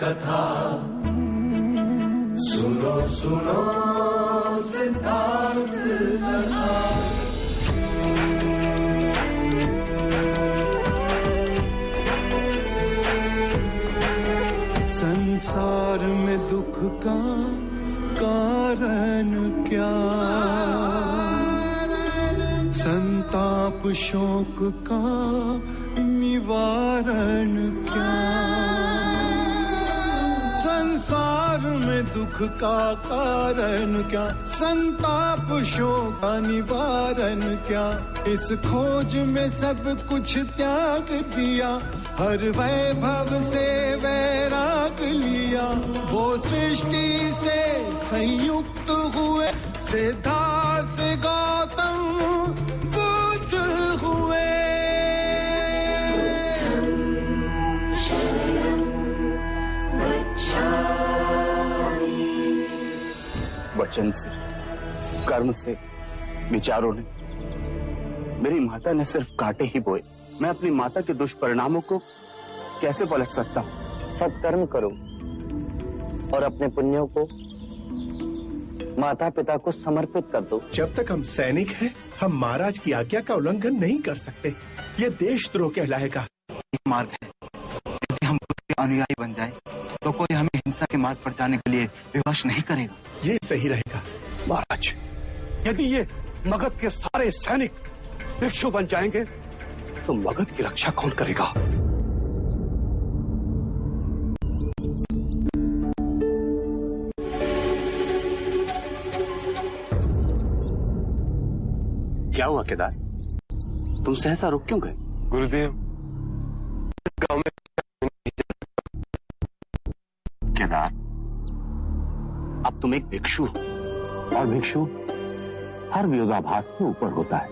कथा सुनो सुनो सिद्धार्थ कथा। संसार में दुख का कारण क्या, संताप शोक का निवारण क्या। संसार में दुख का कारण क्या, संताप शोक का निवारण क्या। इस खोज में सब कुछ त्याग दिया, हर वैभव से वैराग लिया। वो सृष्टि से संयुक्त हुए, सिद्धार्थ से गौतम बुद्ध हुए। वचन से, कर्म से, विचारों ने मेरी माता ने सिर्फ कांटे ही बोए। मैं अपनी माता के दुष्परिणामों को कैसे पलट सकता हूँ? सत्कर्म करो और अपने पुण्यों को माता पिता को समर्पित कर दो। जब तक हम सैनिक हैं, हम महाराज की आज्ञा का उल्लंघन नहीं कर सकते। ये देशद्रोह कहलाएगा। एक मार्ग है, यदि हम बुद्ध के अनुयायी बन जाएं, तो कोई हमें हिंसा के मार्ग पर जाने के लिए विवश नहीं करेगा। ये सही रहेगा। महाराज, यदि ये मगध के सारे सैनिक भिक्षु बन जाएंगे तो मगध की रक्षा कौन करेगा? क्या हुआ केदार? तुम सहसा रुक क्यों गए? गुरुदेव, गांव में केदार, अब तुम एक भिक्षु हो, और भिक्षु हर विरोधाभास से ऊपर होता है।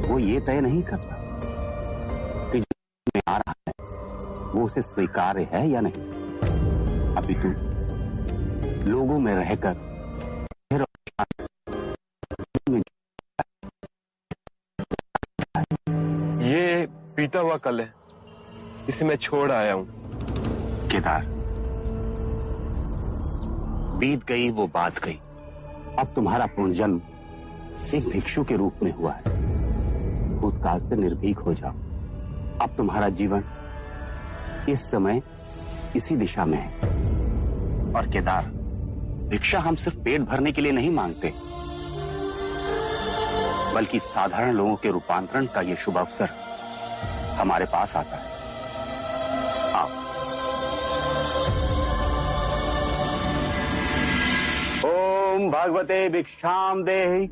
वो ये तय नहीं करता कि जो आ रहा है वो उसे स्वीकार्य है या नहीं। अभी तुम लोगों में रहकर ये पीता हुआ कल है, इसे मैं छोड़ आया हूँ। केदार, बीत गई वो बात गई। अब तुम्हारा पुनर्जन्म एक भिक्षु के रूप में हुआ है। भूतकाल से निर्भीक हो जाओ। अब तुम्हारा जीवन इस समय इसी दिशा में है। और केदार, भिक्षा हम सिर्फ पेट भरने के लिए नहीं मांगते, बल्कि साधारण लोगों के रूपांतरण का ये शुभ अवसर हमारे पास आता है। आओ। ओम भगवते भिक्षाम देहि।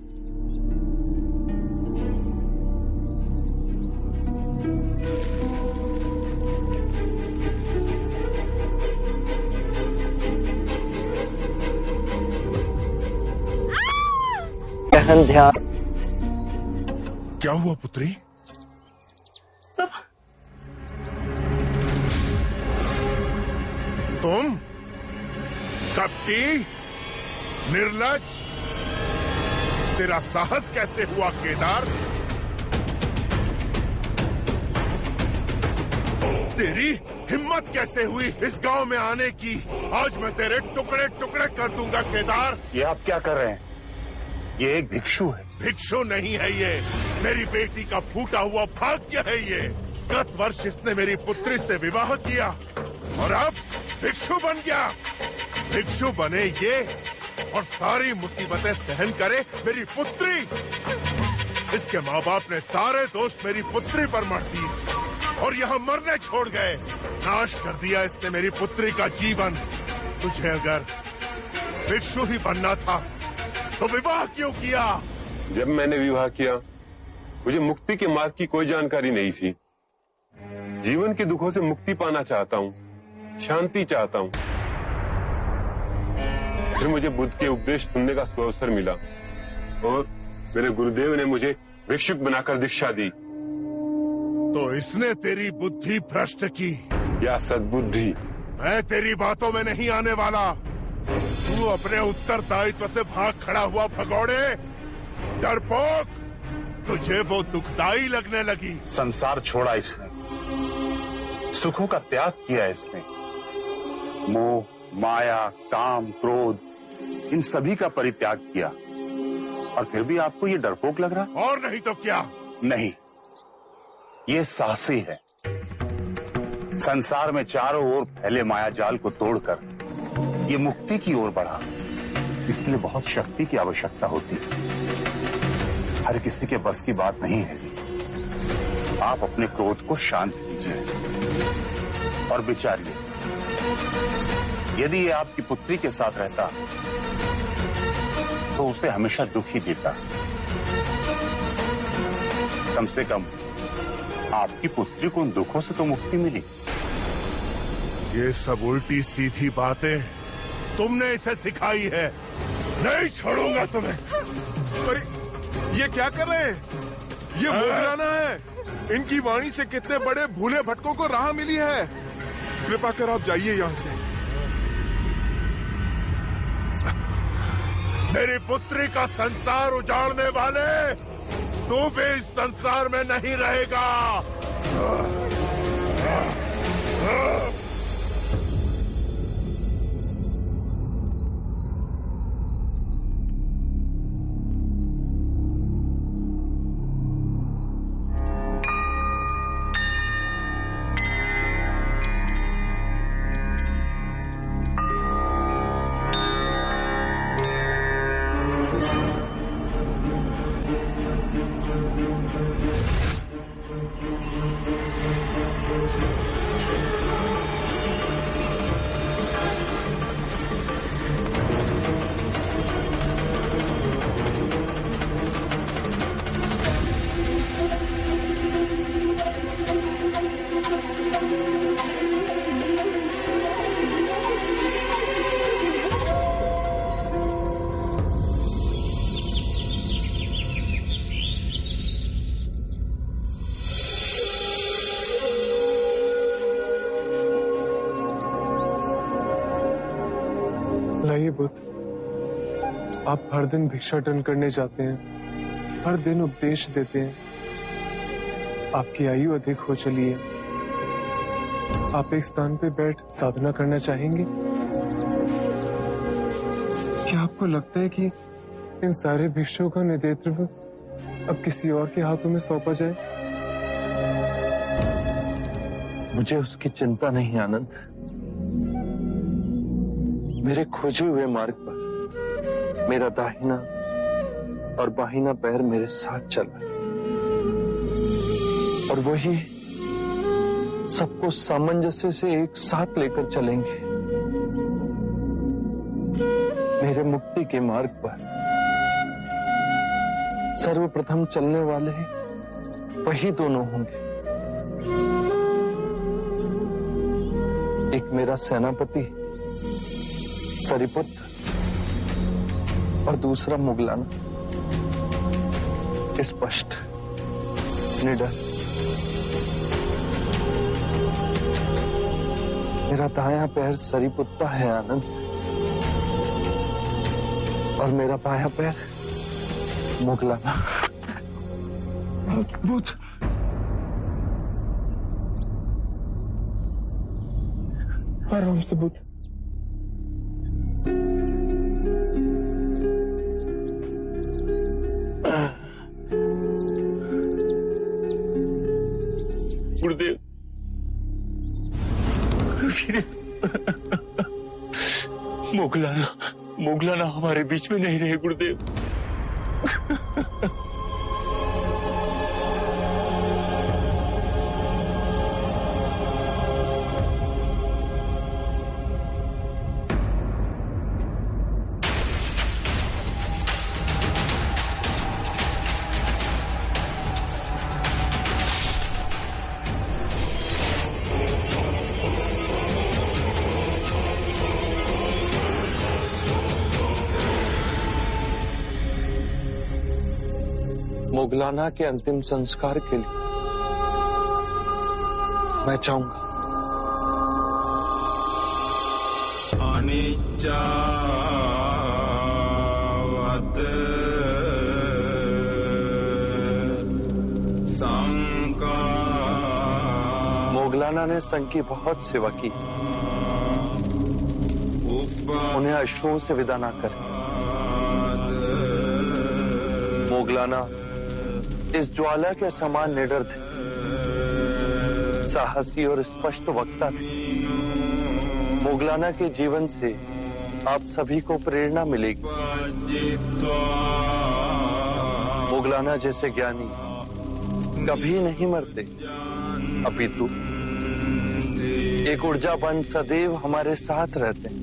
गहन ध्यान। क्या हुआ पुत्री? तुम कपटी, निर्लज, तेरा साहस कैसे हुआ केदार? तेरी हिम्मत कैसे हुई इस गांव में आने की? आज मैं तेरे टुकड़े टुकड़े कर दूंगा केदार। ये आप क्या कर रहे हैं? ये एक भिक्षु है। भिक्षु नहीं है ये, मेरी बेटी का फूटा हुआ भाग्य है ये। गत वर्ष इसने मेरी पुत्री से विवाह किया और अब भिक्षु बन गया। भिक्षु बने ये और सारी मुसीबतें सहन करे मेरी पुत्री। इसके माँ बाप ने सारे दोष मेरी पुत्री पर मढ़ दिए और यहाँ मरने छोड़ गए। नाश कर दिया इसने मेरी पुत्री का जीवन। तुझे अगर भिक्षु ही बनना था तो विवाह क्यों किया? जब मैंने विवाह किया, मुझे मुक्ति के मार्ग की कोई जानकारी नहीं थी। जीवन के दुखों से मुक्ति पाना चाहता हूँ, शांति चाहता हूँ। फिर मुझे बुद्ध के उपदेश सुनने का अवसर मिला और मेरे गुरुदेव ने मुझे भिक्षुक बनाकर दीक्षा दी। तो इसने तेरी बुद्धि भ्रष्ट की या सद्बुद्धि? मैं तेरी बातों में नहीं आने वाला। तू अपने उत्तरदायित्व से भाग खड़ा हुआ भगौड़े, डरपोक। तुझे वो दुखदाई लगने लगी। संसार छोड़ा इसने, सुखों का त्याग किया इसने, मोह, माया, काम, क्रोध, इन सभी का परित्याग किया, और फिर भी आपको ये डरपोक लग रहा? और नहीं तो क्या? नहीं, ये साहसी है। संसार में चारों ओर फैले माया जाल को तोड़कर ये मुक्ति की ओर बढ़ा। इसके लिए बहुत शक्ति की आवश्यकता होती है, हर किसी के बस की बात नहीं है। आप अपने क्रोध को शांत कीजिए और विचारिए, यदि ये आपकी पुत्री के साथ रहता तो उसे हमेशा दुख ही देता। कम से कम आपकी पुत्री को उन दुखों से तो मुक्ति मिली। ये सब उल्टी सीधी बातें तुमने इसे सिखाई है। नहीं छोड़ूंगा तुम्हें। अरे ये क्या कर रहे हैं? ये मोगलाना है। इनकी वाणी से कितने बड़े भूले भटकों को राह मिली है। कृपा कर आप जाइए यहाँ से। मेरी पुत्री का संसार उजाड़ने वाले, तू भी इस संसार में नहीं रहेगा। लाइए बुद्ध, आप हर दिन भिक्षाटन करने जाते हैं, हर दिन उपदेश देते हैं। आपकी आयु अधिक हो चली है। आप एक स्थान पे बैठ साधना करना चाहेंगे? क्या आपको लगता है कि इन सारे भिक्षुओं का नेतृत्व अब किसी और के हाथों में सौंपा जाए? मुझे उसकी चिंता नहीं आनंद। मेरे खोजे हुए मार्ग पर मेरा दाहिना और बाहिना पैर मेरे साथ चला, और वही सबको सामंजस्य से एक साथ लेकर चलेंगे। मेरे मुक्ति के मार्ग पर सर्वप्रथम चलने वाले वही दोनों होंगे। एक मेरा सेनापति सरिपुत्र और दूसरा मुगलाना। स्पष्ट, निडर। मेरा दायां पैर सरिपुत्ता है आनंद, और मेरा बायां पैर मुगलाना। बुद्ध, आराम से बुद्ध। गुरुदेव, मोगलाना हमारे बीच में नहीं रहे गुरुदेव। मोगलाना के अंतिम संस्कार के लिए मैं चाहूंगा। मोगलाना ने संघ की बहुत सेवा की, उन्हें अश्रुओं से विदा ना करें। मोगलाना इस ज्वाला के समान निडर थे, साहसी और स्पष्ट वक्ता थे। मोगलाना के जीवन से आप सभी को प्रेरणा मिलेगी। मोगलाना जैसे ज्ञानी कभी नहीं मरते, अपितु एक ऊर्जावान सदैव हमारे साथ रहते हैं।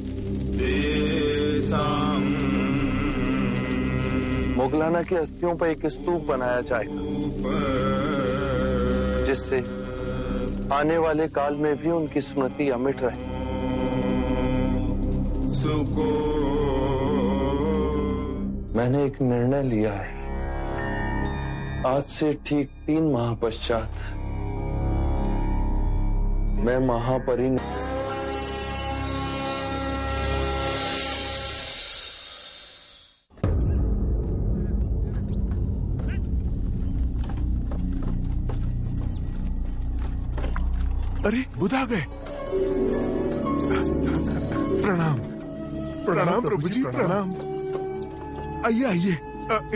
मोगलाना की अस्थियों पर एक स्तूप बनाया जाएगा, जिससे आने वाले काल में भी उनकी स्मृति अमिट रहे। मैंने एक निर्णय लिया है। आज से ठीक 3 माह पश्चात मैं महापरि अरे बुध आ गए। प्रणाम प्रणाम प्रभु जी, प्रणाम। आइए आइए,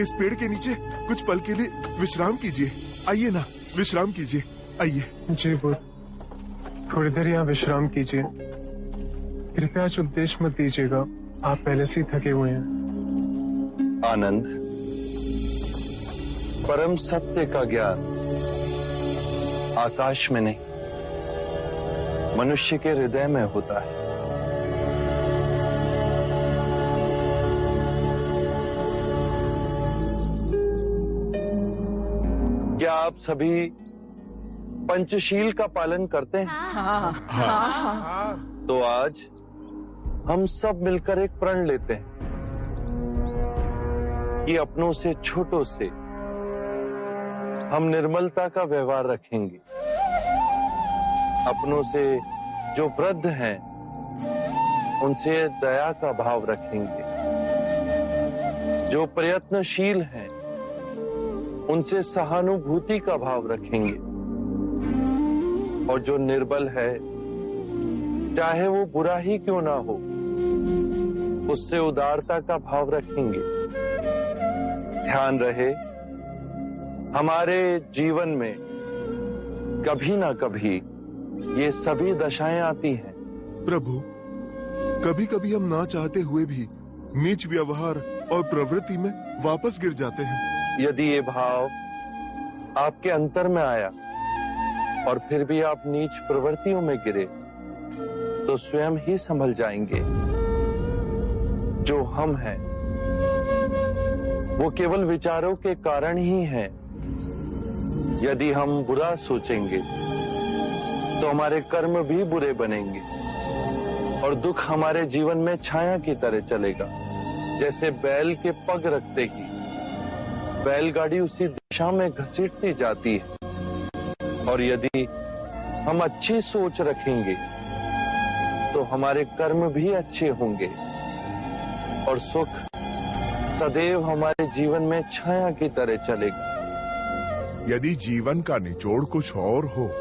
इस पेड़ के नीचे कुछ पल के लिए विश्राम कीजिए। आइए ना, विश्राम कीजिए, आइए। जी बुध, थोड़ी देर यहाँ विश्राम कीजिए। कृपया आज उपदेश मत दीजिएगा, आप पहले से ही थके हुए हैं। आनंद, परम सत्य का ज्ञान आकाश में नहीं, मनुष्य के हृदय में होता है। क्या आप सभी पंचशील का पालन करते हैं? हाँ। तो आज हम सब मिलकर एक प्रण लेते हैं कि अपनों से छोटों से हम निर्मलता का व्यवहार रखेंगे। अपनों से जो वृद्ध हैं उनसे दया का भाव रखेंगे। जो प्रयत्नशील हैं उनसे सहानुभूति का भाव रखेंगे। और जो निर्बल है, चाहे वो बुरा ही क्यों ना हो, उससे उदारता का भाव रखेंगे। ध्यान रहे, हमारे जीवन में कभी ना कभी ये सभी दशाएं आती हैं। प्रभु, कभी कभी हम ना चाहते हुए भी नीच व्यवहार और प्रवृत्ति में वापस गिर जाते हैं। यदि ये भाव आपके अंतर में आया और फिर भी आप नीच प्रवृत्तियों में गिरे, तो स्वयं ही संभल जाएंगे। जो हम हैं वो केवल विचारों के कारण ही हैं। यदि हम बुरा सोचेंगे तो हमारे कर्म भी बुरे बनेंगे और दुख हमारे जीवन में छाया की तरह चलेगा। जैसे बैल के पग रखते ही बैलगाड़ी उसी दिशा में घसीटती जाती है। और यदि हम अच्छी सोच रखेंगे तो हमारे कर्म भी अच्छे होंगे और सुख सदैव हमारे जीवन में छाया की तरह चलेगा। यदि जीवन का निचोड़ कुछ और हो